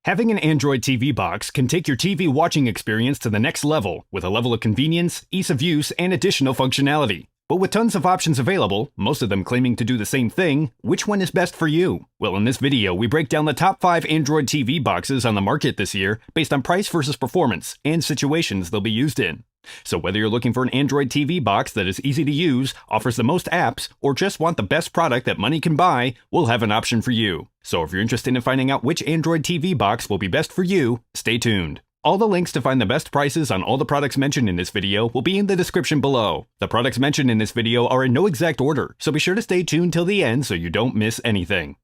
Having an Android TV box can take your TV watching experience to the next level with a level of convenience, ease of use, and additional functionality. But with tons of options available, most of them claiming to do the same thing, which one is best for you? Well, in this video, we break down the top 5 Android TV boxes on the market this year based on price versus performance and situations they'll be used in. So whether you're looking for an Android TV box that is easy to use, offers the most apps, or just want the best product that money can buy, we'll have an option for you. So if you're interested in finding out which Android TV box will be best for you, stay tuned. All the links to find the best prices on all the products mentioned in this video will be in the description below. The products mentioned in this video are in no exact order, so be sure to stay tuned till the end so you don't miss anything.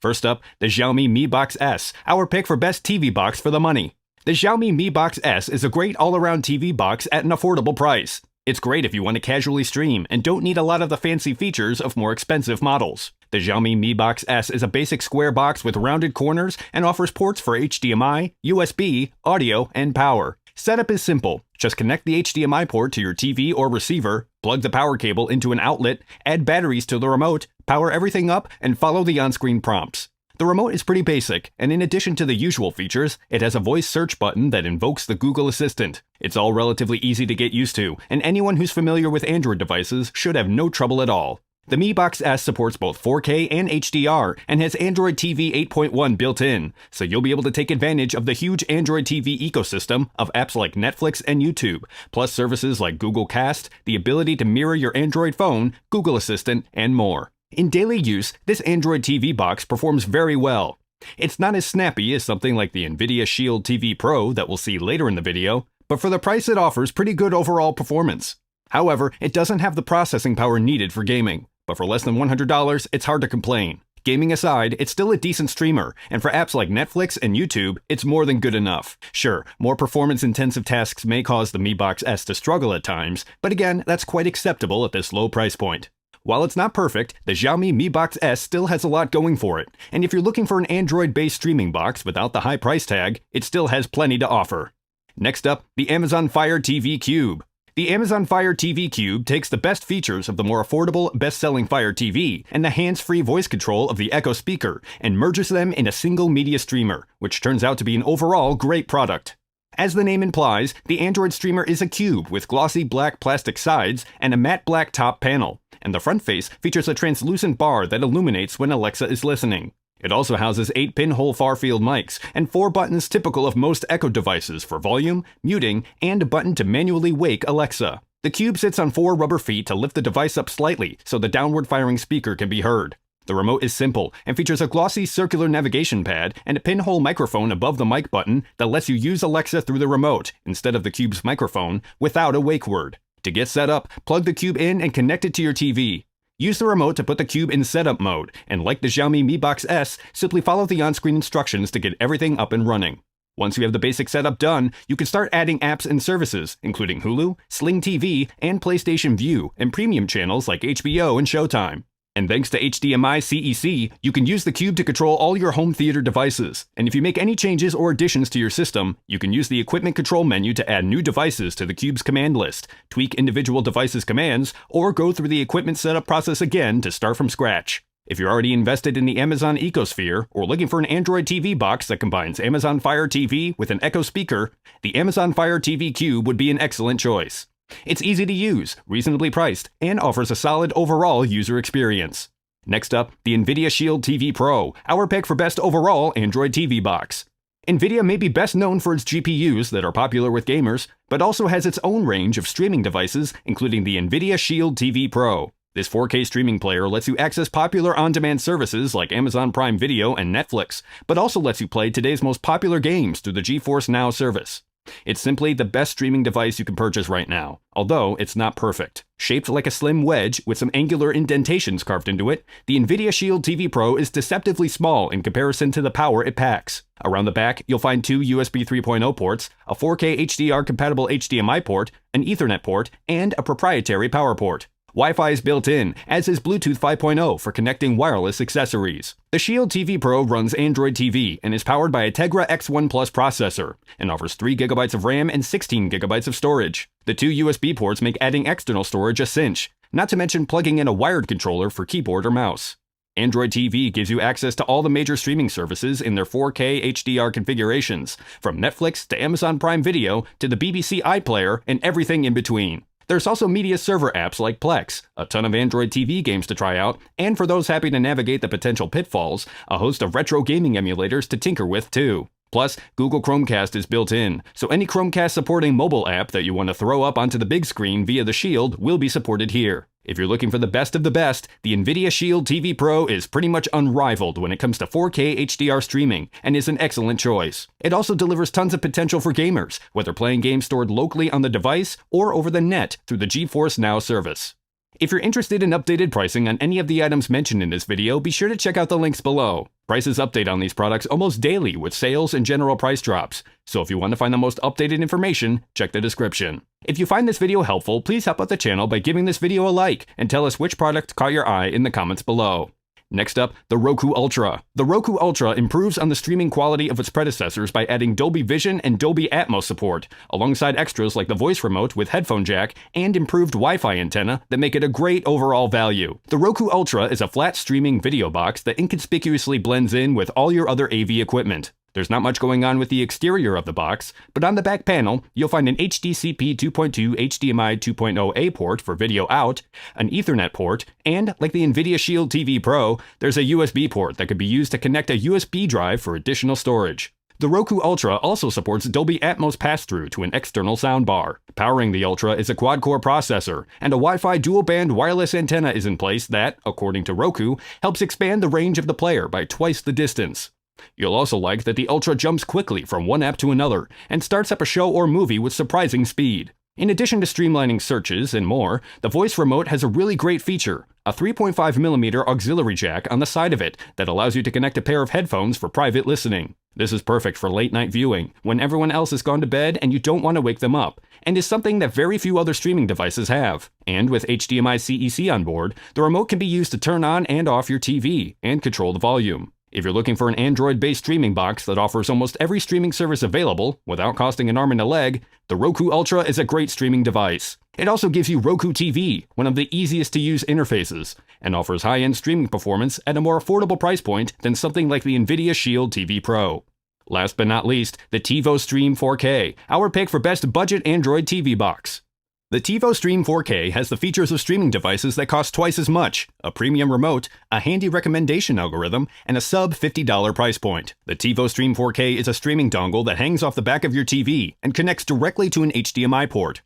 First up, the Xiaomi Mi Box S, our pick for best TV box for the money. The Xiaomi Mi Box S is a great all-around TV box at an affordable price. It's great if you want to casually stream and don't need a lot of the fancy features of more expensive models. The Xiaomi Mi Box S is a basic square box with rounded corners and offers ports for HDMI, USB, audio, and power. Setup is simple. Just connect the HDMI port to your TV or receiver, plug the power cable into an outlet, add batteries to the remote, power everything up, and follow the on-screen prompts. The remote is pretty basic, and in addition to the usual features, it has a voice search button that invokes the Google Assistant. It's all relatively easy to get used to, and anyone who's familiar with Android devices should have no trouble at all. The Mi Box S supports both 4K and HDR, and has Android TV 8.1 built in, so you'll be able to take advantage of the huge Android TV ecosystem of apps like Netflix and YouTube, plus services like Google Cast, the ability to mirror your Android phone, Google Assistant, and more. In daily use, this Android TV box performs very well. It's not as snappy as something like the Nvidia Shield TV Pro that we'll see later in the video, but for the price it offers pretty good overall performance. However, it doesn't have the processing power needed for gaming, but for less than $100, it's hard to complain. Gaming aside, it's still a decent streamer, and for apps like Netflix and YouTube, it's more than good enough. Sure, more performance-intensive tasks may cause the Mi Box S to struggle at times, but again, that's quite acceptable at this low price point. While it's not perfect, the Xiaomi Mi Box S still has a lot going for it, and if you're looking for an Android-based streaming box without the high price tag, it still has plenty to offer. Next up, the Amazon Fire TV Cube. The Amazon Fire TV Cube takes the best features of the more affordable, best-selling Fire TV and the hands-free voice control of the Echo speaker and merges them in a single media streamer, which turns out to be an overall great product. As the name implies, the Android streamer is a cube with glossy black plastic sides and a matte black top panel, and the front face features a translucent bar that illuminates when Alexa is listening. It also houses 8 pinhole far-field mics and 4 buttons typical of most Echo devices for volume, muting, and a button to manually wake Alexa. The cube sits on 4 rubber feet to lift the device up slightly so the downward-firing speaker can be heard. The remote is simple and features a glossy circular navigation pad and a pinhole microphone above the mic button that lets you use Alexa through the remote instead of the cube's microphone without a wake word. To get set up, plug the cube in and connect it to your TV. Use the remote to put the cube in setup mode, and like the Xiaomi Mi Box S, simply follow the on-screen instructions to get everything up and running. Once you have the basic setup done, you can start adding apps and services, including Hulu, Sling TV, and PlayStation Vue, and premium channels like HBO and Showtime. And thanks to HDMI CEC, you can use the cube to control all your home theater devices. And if you make any changes or additions to your system, you can use the equipment control menu to add new devices to the cube's command list, tweak individual devices' commands, or go through the equipment setup process again to start from scratch. If you're already invested in the Amazon ecosphere or looking for an Android TV box that combines Amazon Fire TV with an Echo speaker, the Amazon Fire TV Cube would be an excellent choice. It's easy to use, reasonably priced, and offers a solid overall user experience. Next up, the Nvidia Shield TV Pro, our pick for best overall Android TV box. Nvidia may be best known for its GPUs that are popular with gamers, but also has its own range of streaming devices, including the Nvidia Shield TV Pro. This 4K streaming player lets you access popular on-demand services like Amazon Prime Video and Netflix, but also lets you play today's most popular games through the GeForce Now service. It's simply the best streaming device you can purchase right now, although it's not perfect. Shaped like a slim wedge with some angular indentations carved into it, the Nvidia Shield TV Pro is deceptively small in comparison to the power it packs. Around the back, you'll find 2 USB 3.0 ports, a 4K HDR-compatible HDMI port, an Ethernet port, and a proprietary power port. Wi-Fi is built in, as is Bluetooth 5.0 for connecting wireless accessories. The Shield TV Pro runs Android TV and is powered by a Tegra X1 Plus processor and offers 3 GB of RAM and 16 GB of storage. The 2 USB ports make adding external storage a cinch, not to mention plugging in a wired controller for keyboard or mouse. Android TV gives you access to all the major streaming services in their 4K HDR configurations, from Netflix to Amazon Prime Video to the BBC iPlayer and everything in between. There's also media server apps like Plex, a ton of Android TV games to try out, and for those happy to navigate the potential pitfalls, a host of retro gaming emulators to tinker with too. Plus, Google Chromecast is built in, so any Chromecast supporting mobile app that you want to throw up onto the big screen via the Shield will be supported here. If you're looking for the best of the best, the NVIDIA Shield TV Pro is pretty much unrivaled when it comes to 4K HDR streaming and is an excellent choice. It also delivers tons of potential for gamers, whether playing games stored locally on the device or over the net through the GeForce Now service. If you're interested in updated pricing on any of the items mentioned in this video, be sure to check out the links below. Prices update on these products almost daily with sales and general price drops, so if you want to find the most updated information, check the description. If you find this video helpful, please help out the channel by giving this video a like and tell us which product caught your eye in the comments below. Next up, the Roku Ultra. The Roku Ultra improves on the streaming quality of its predecessors by adding Dolby Vision and Dolby Atmos support, alongside extras like the voice remote with headphone jack and improved Wi-Fi antenna that make it a great overall value. The Roku Ultra is a flat streaming video box that inconspicuously blends in with all your other AV equipment. There's not much going on with the exterior of the box, but on the back panel, you'll find an HDCP 2.2 HDMI 2.0A port for video out, an Ethernet port, and, like the NVIDIA Shield TV Pro, there's a USB port that could be used to connect a USB drive for additional storage. The Roku Ultra also supports Dolby Atmos pass-through to an external soundbar. Powering the Ultra is a quad-core processor, and a Wi-Fi dual-band wireless antenna is in place that, according to Roku, helps expand the range of the player by twice the distance. You'll also like that the Ultra jumps quickly from one app to another and starts up a show or movie with surprising speed. In addition to streamlining searches and more, the voice remote has a really great feature, a 3.5mm auxiliary jack on the side of it that allows you to connect a pair of headphones for private listening. This is perfect for late-night viewing, when everyone else has gone to bed and you don't want to wake them up, and is something that very few other streaming devices have. And with HDMI CEC on board, the remote can be used to turn on and off your TV and control the volume. If you're looking for an Android-based streaming box that offers almost every streaming service available without costing an arm and a leg, the Roku Ultra is a great streaming device. It also gives you Roku TV, one of the easiest to use interfaces, and offers high-end streaming performance at a more affordable price point than something like the NVIDIA Shield TV Pro. Last but not least, the TiVo Stream 4K, our pick for best budget Android TV box. The TiVo Stream 4K has the features of streaming devices that cost twice as much, a premium remote, a handy recommendation algorithm, and a sub-$50 price point. The TiVo Stream 4K is a streaming dongle that hangs off the back of your TV and connects directly to an HDMI port.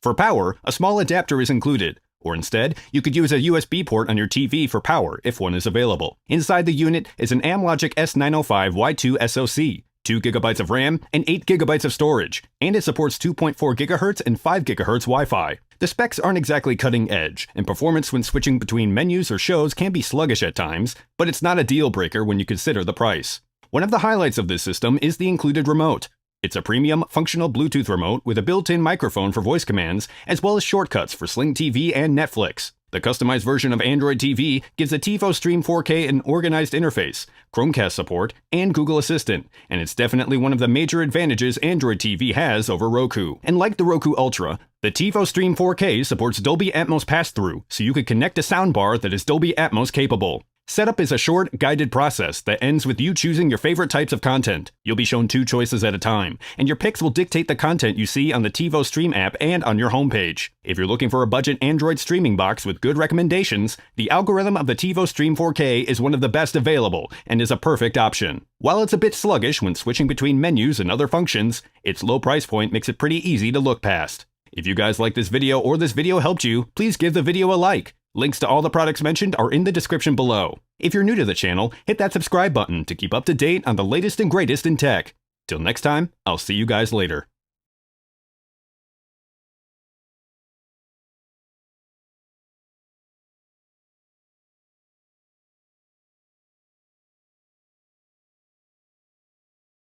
For power, a small adapter is included, or instead, you could use a USB port on your TV for power if one is available. Inside the unit is an Amlogic S905 Y2 SoC, 2 GB of RAM, and 8 GB of storage, and it supports 2.4 GHz and 5 GHz Wi-Fi. The specs aren't exactly cutting edge, and performance when switching between menus or shows can be sluggish at times, but it's not a deal breaker when you consider the price. One of the highlights of this system is the included remote. It's a premium, functional Bluetooth remote with a built-in microphone for voice commands, as well as shortcuts for Sling TV and Netflix. The customized version of Android TV gives the TiVo Stream 4K an organized interface, Chromecast support, and Google Assistant, and it's definitely one of the major advantages Android TV has over Roku. And like the Roku Ultra, the TiVo Stream 4K supports Dolby Atmos pass-through, so you could connect a soundbar that is Dolby Atmos capable. Setup is a short, guided process that ends with you choosing your favorite types of content. You'll be shown 2 choices at a time, and your picks will dictate the content you see on the TiVo Stream app and on your homepage. If you're looking for a budget Android streaming box with good recommendations, the algorithm of the TiVo Stream 4K is one of the best available and is a perfect option. While it's a bit sluggish when switching between menus and other functions, its low price point makes it pretty easy to look past. If you guys like this video or this video helped you, please give the video a like. Links to all the products mentioned are in the description below. If you're new to the channel, hit that subscribe button to keep up to date on the latest and greatest in tech. Till next time, I'll see you guys later.